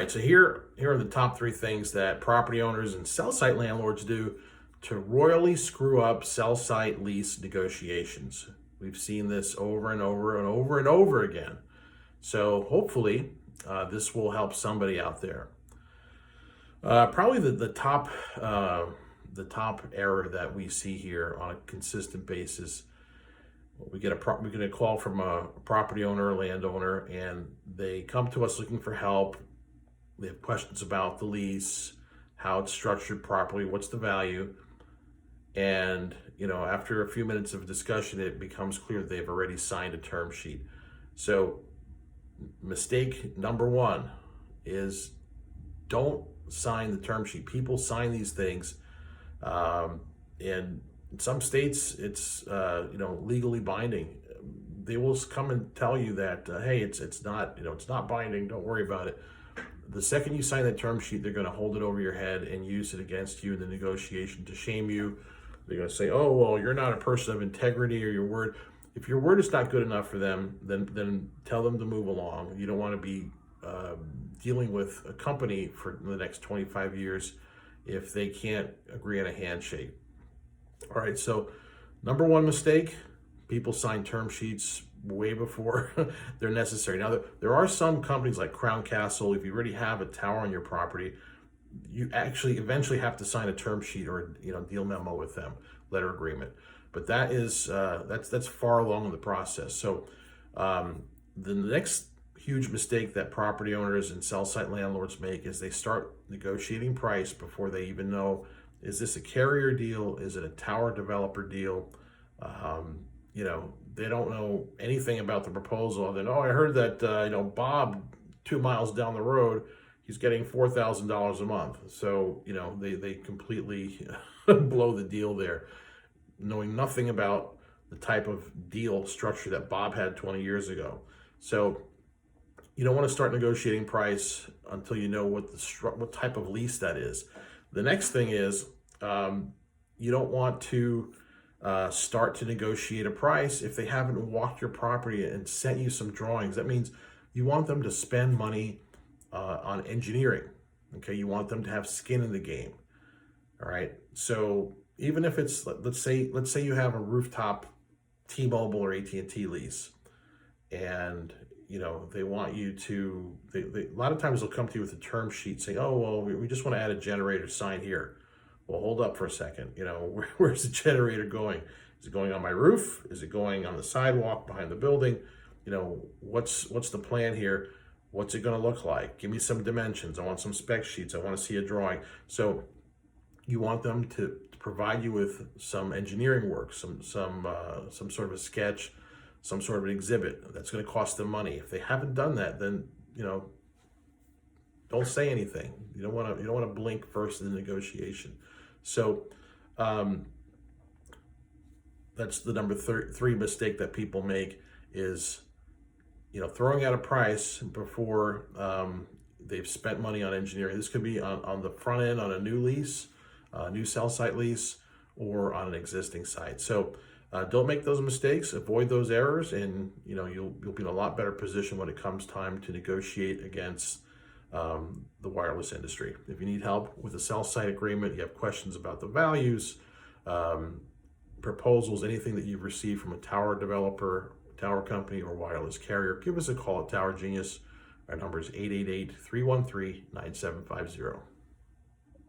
right, so here are the top three things that property owners and cell site landlords do to royally screw up cell site lease negotiations. We've seen this over and over and over and over again. So hopefully this will help somebody out there. Probably the top error that we see here on a consistent basis. We get a call from a property owner or landowner, and they come to us looking for help. They have questions about the lease, how it's structured properly, what's the value. And, after a few minutes of discussion, it becomes clear they've already signed a term sheet. So mistake number one is don't sign the term sheet. People sign these things. And in some states, it's, legally binding. They will come and tell you that, hey, it's not binding. Don't worry about it. The second you sign that term sheet, they're going to hold it over your head and use it against you in the negotiation to shame you. They're going to say, oh, well, you're not a person of integrity, or your word. If your word is not good enough for them, then tell them to move along. You don't want to be dealing with a company for the next 25 years if they can't agree on a handshake. All right, so number one mistake, people sign term sheets way before they're necessary. Now, there are some companies like Crown Castle. If you already have a tower on your property, you actually eventually have to sign a term sheet or deal memo with them, letter agreement. But that is that's far along in the process. So the next huge mistake that property owners and cell site landlords make is they start negotiating price before they even know, is this a carrier deal? Is it a tower developer deal? They don't know anything about the proposal. Then, I heard that Bob 2 miles down the road, he's getting $4,000 a month. So they completely blow the deal there, knowing nothing about the type of deal structure that Bob had 20 years ago. So you don't want to start negotiating price until you know what type of lease that is. The next thing is you don't want to start to negotiate a price if they haven't walked your property and sent you some drawings. That means you want them to spend money on engineering. Okay, you want them to have skin in the game. All right. So even if it's let's say you have a rooftop T-Mobile or AT&T lease, and they want you to. A lot of times they'll come to you with a term sheet saying, "Oh, well, we just want to add a generator. Sign here." Well, hold up for a second. Where's the generator going? Is it going on my roof? Is it going on the sidewalk behind the building? What's the plan here? What's it going to look like? Give me some dimensions. I want some spec sheets. I want to see a drawing. So you want them to provide you with some engineering work, some sort of a sketch, some sort of an exhibit that's going to cost them money. If they haven't done that, then don't say anything. You don't want to blink first in the negotiation. So that's the number three mistake that people make is throwing out a price before they've spent money on engineering. This could be on the front end on a new lease, new cell site lease, or on an existing site. So don't make those mistakes, avoid those errors, and you'll be in a lot better position when it comes time to negotiate against the wireless industry. If you need help with a cell site agreement, you have questions about the values, proposals, anything that you've received from a tower developer, tower company, or wireless carrier, give us a call at Tower Genius. Our number is 888-313-9750.